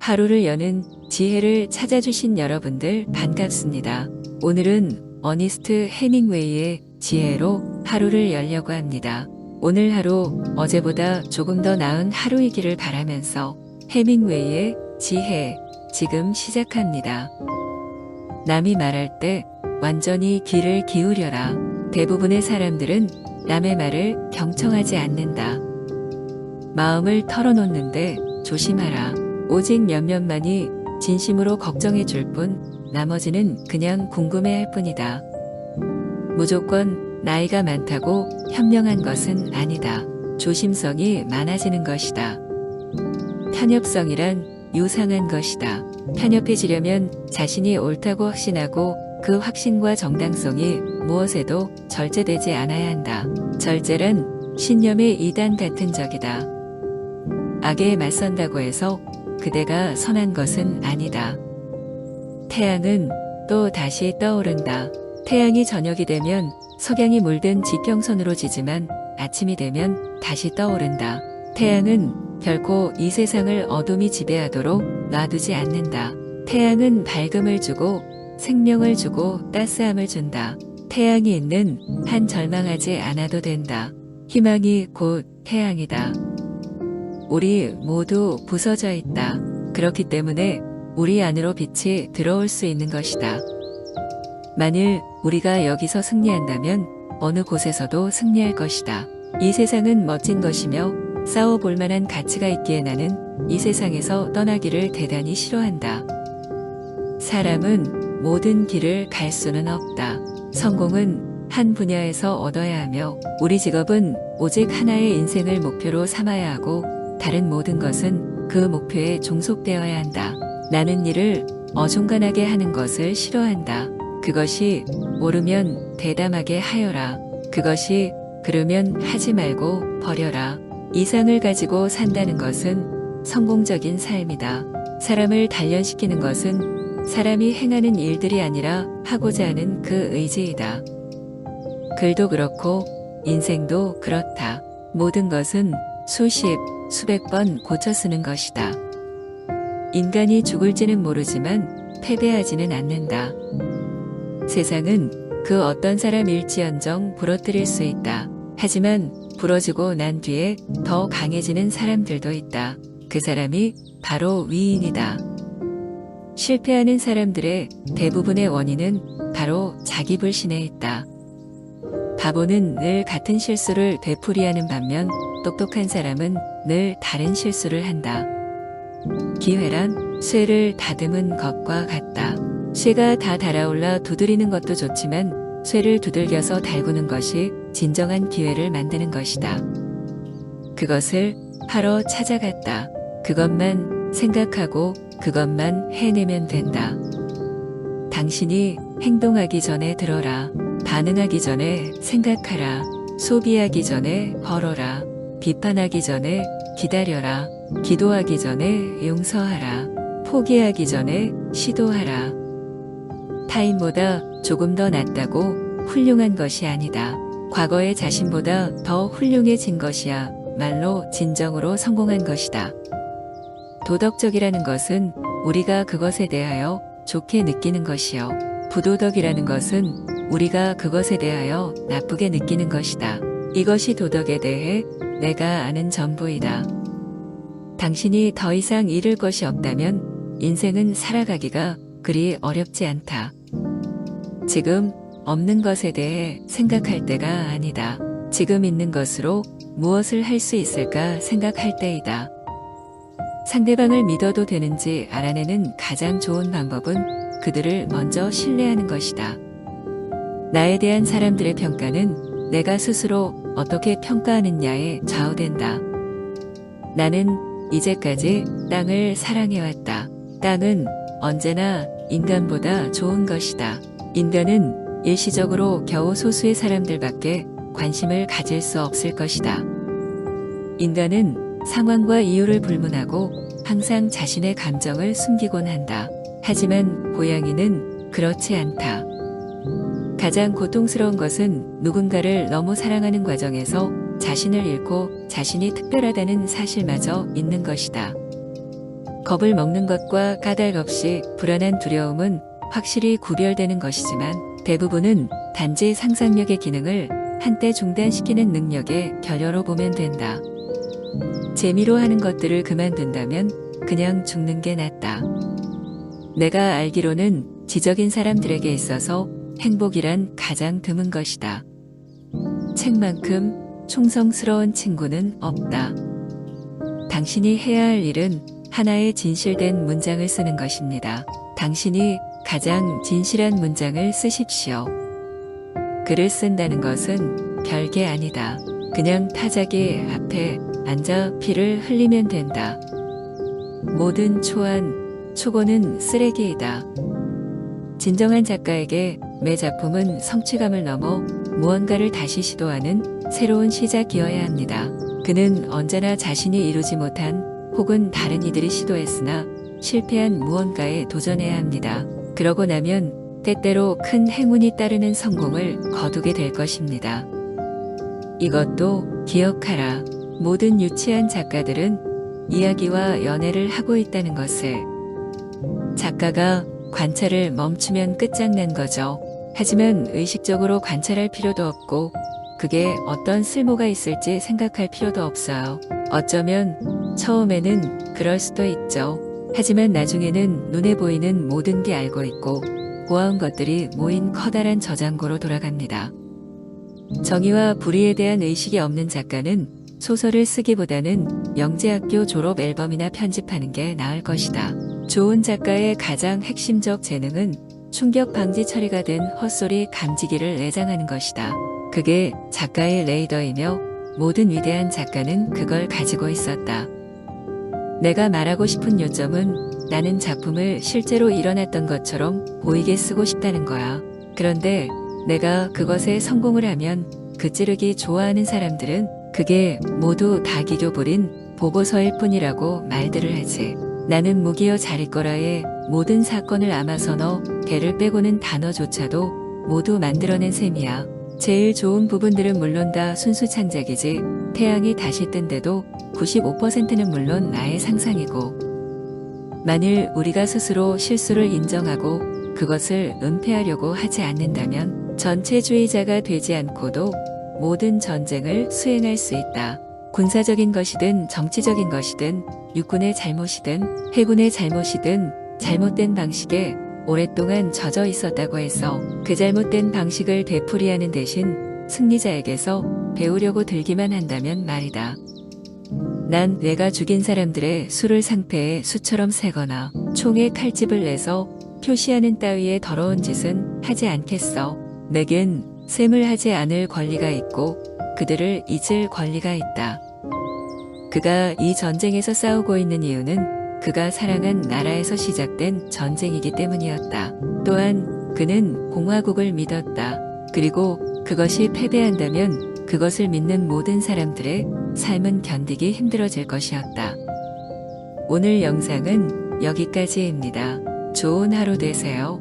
하루를 여는 지혜를 찾아주신 여러분들 반갑습니다. 오늘은 어니스트 해밍웨이의 지혜로 하루를 열려고 합니다. 오늘 하루 어제보다 조금 더 나은 하루이기를 바라면서 해밍웨이의 지혜 지금 시작합니다. 남이 말할 때 완전히 귀를 기울여라. 대부분의 사람들은 남의 말을 경청하지 않는다. 마음을 털어놓는데 조심하라. 오직 몇몇만이 진심으로 걱정해 줄 뿐 나머지는 그냥 궁금해 할 뿐이다. 무조건 나이가 많다고 현명한 것은 아니다. 조심성이 많아지는 것이다. 편협성이란 유상한 것이다. 편협해지려면 자신이 옳다고 확신하고 그 확신과 정당성이 무엇에도 절제되지 않아야 한다. 절제란 신념의 이단 같은 적이다. 악에 맞선다고 해서 그대가 선한 것은 아니다. 태양은 또 다시 떠오른다. 태양이 저녁이 되면 석양이 물든 지평선으로 지지만 아침이 되면 다시 떠오른다. 태양은 결코 이 세상을 어둠이 지배하도록 놔두지 않는다. 태양은 밝음을 주고 생명을 주고 따스함을 준다. 태양이 있는 한 절망하지 않아도 된다. 희망이 곧 태양이다. 우리 모두 부서져 있다. 그렇기 때문에 우리 안으로 빛이 들어올 수 있는 것이다. 만일 우리가 여기서 승리한다면 어느 곳에서도 승리할 것이다. 이 세상은 멋진 것이며 싸워볼 만한 가치가 있기에 나는 이 세상에서 떠나기를 대단히 싫어한다. 사람은 모든 길을 갈 수는 없다. 성공은 한 분야에서 얻어야 하며 우리 직업은 오직 하나의 인생을 목표로 삼아야 하고 다른 모든 것은 그 목표에 종속되어야 한다. 나는 일을 어중간하게 하는 것을 싫어한다. 그것이 옳으면 대담하게 하여라. 그것이 그르면 하지 말고 버려라. 이상을 가지고 산다는 것은 성공적인 삶이다. 사람을 단련시키는 것은 사람이 행하는 일들이 아니라 하고자 하는 그 의지이다. 글도 그렇고 인생도 그렇다. 모든 것은 수십, 수백 번 고쳐 쓰는 것이다. 인간이 죽을지는 모르지만 패배하지는 않는다. 세상은 그 어떤 사람일지언정 부러뜨릴 수 있다. 하지만 부러지고 난 뒤에 더 강해지는 사람들도 있다. 그 사람이 바로 위인이다. 실패하는 사람들의 대부분의 원인은 바로 자기 불신에 있다. 바보는 늘 같은 실수를 되풀이하는 반면 똑똑한 사람은 늘 다른 실수를 한다. 기회란 쇠를 다듬은 것과 같다. 쇠가 다 달아올라 두드리는 것도 좋지만 쇠를 두들겨서 달구는 것이 진정한 기회를 만드는 것이다. 그것을 하러 찾아갔다. 그것만 생각하고 그것만 해내면 된다. 당신이 행동하기 전에 들어라. 반응하기 전에 생각하라. 소비하기 전에 벌어라. 비판하기 전에 기다려라. 기도하기 전에 용서하라. 포기하기 전에 시도하라. 타인보다 조금 더 낫다고 훌륭한 것이 아니다. 과거의 자신보다 더 훌륭해진 것이야 말로 진정으로 성공한 것이다. 도덕적이라는 것은 우리가 그것에 대하여 좋게 느끼는 것이요. 부도덕이라는 것은 우리가 그것에 대하여 나쁘게 느끼는 것이다. 이것이 도덕에 대해 내가 아는 전부이다. 당신이 더 이상 잃을 것이 없다면 인생은 살아가기가 그리 어렵지 않다. 지금 없는 것에 대해 생각할 때가 아니다. 지금 있는 것으로 무엇을 할 수 있을까 생각할 때이다. 상대방을 믿어도 되는지 알아내는 가장 좋은 방법은 그들을 먼저 신뢰하는 것이다. 나에 대한 사람들의 평가는 내가 스스로 어떻게 평가하느냐에 좌우된다. 나는 이제까지 땅을 사랑해왔다. 땅은 언제나 인간보다 좋은 것이다. 인간은 일시적으로 겨우 소수의 사람들밖에 관심을 가질 수 없을 것이다. 인간은 상황과 이유를 불문하고 항상 자신의 감정을 숨기곤 한다. 하지만 고양이는 그렇지 않다. 가장 고통스러운 것은 누군가를 너무 사랑하는 과정에서 자신을 잃고 자신이 특별하다는 사실마저 잊는 것이다. 겁을 먹는 것과 까닭 없이 불안한 두려움은 확실히 구별되는 것이지만 대부분은 단지 상상력의 기능을 한때 중단시키는 능력의 결여로 보면 된다. 재미로 하는 것들을 그만둔다면 그냥 죽는 게 낫다. 내가 알기로는 지적인 사람들에게 있어서 행복이란 가장 드문 것이다. 책만큼 충성스러운 친구는 없다. 당신이 해야 할 일은 하나의 진실된 문장을 쓰는 것입니다. 당신이 가장 진실한 문장을 쓰십시오. 글을 쓴다는 것은 별게 아니다. 그냥 타자기 앞에 앉아 피를 흘리면 된다. 모든 초안, 초고는 쓰레기이다. 진정한 작가에게 매 작품은 성취감을 넘어 무언가를 다시 시도하는 새로운 시작이어야 합니다. 그는 언제나 자신이 이루지 못한 혹은 다른 이들이 시도했으나 실패한 무언가에 도전해야 합니다. 그러고 나면 때때로 큰 행운이 따르는 성공을 거두게 될 것입니다. 이것도 기억하라. 모든 유치한 작가들은 이야기와 연애를 하고 있다는 것을. 작가가 관찰을 멈추면 끝장난 거죠. 하지만 의식적으로 관찰할 필요도 없고 그게 어떤 쓸모가 있을지 생각할 필요도 없어요. 어쩌면 처음에는 그럴 수도 있죠. 하지만 나중에는 눈에 보이는 모든 게 알고 있고 고아운 것들이 모인 커다란 저장고로 돌아갑니다. 정의와 불의에 대한 의식이 없는 작가는 소설을 쓰기보다는 영재학교 졸업 앨범이나 편집하는 게 나을 것이다. 좋은 작가의 가장 핵심적 재능은 충격 방지 처리가 된 헛소리 감지기를 내장하는 것이다. 그게 작가의 레이더이며 모든 위대한 작가는 그걸 가지고 있었다. 내가 말하고 싶은 요점은 나는 작품을 실제로 일어났던 것처럼 보이게 쓰고 싶다는 거야. 그런데 내가 그것에 성공을 하면 그 찌르기 좋아하는 사람들은 그게 모두 다 기교 부린 보고서일 뿐이라고 말들을 하지. 나는 무기여 자리거라의 모든 사건을 아마서너 개를 빼고는 단어조차도 모두 만들어낸 셈이야. 제일 좋은 부분들은 물론 다 순수 창작이지 태양이 다시 뜬데도 95%는 물론 나의 상상이고 만일 우리가 스스로 실수를 인정하고 그것을 은폐하려고 하지 않는다면 전체주의자가 되지 않고도 모든 전쟁을 수행할 수 있다. 군사적인 것이든 정치적인 것이든 육군의 잘못이든 해군의 잘못이든 잘못된 방식에 오랫동안 젖어 있었다고 해서 그 잘못된 방식을 되풀이하는 대신 승리자에게서 배우려고 들기만 한다면 말이다. 난 내가 죽인 사람들의 수를 상패에 수처럼 세거나 총에 칼집을 내서 표시하는 따위의 더러운 짓은 하지 않겠어. 내겐 셈을 하지 않을 권리가 있고 그들을 잊을 권리가 있다. 그가 이 전쟁에서 싸우고 있는 이유는 그가 사랑한 나라에서 시작된 전쟁이기 때문이었다. 또한 그는 공화국을 믿었다. 그리고 그것이 패배한다면 그것을 믿는 모든 사람들의 삶은 견디기 힘들어질 것이었다. 오늘 영상은 여기까지입니다. 좋은 하루 되세요.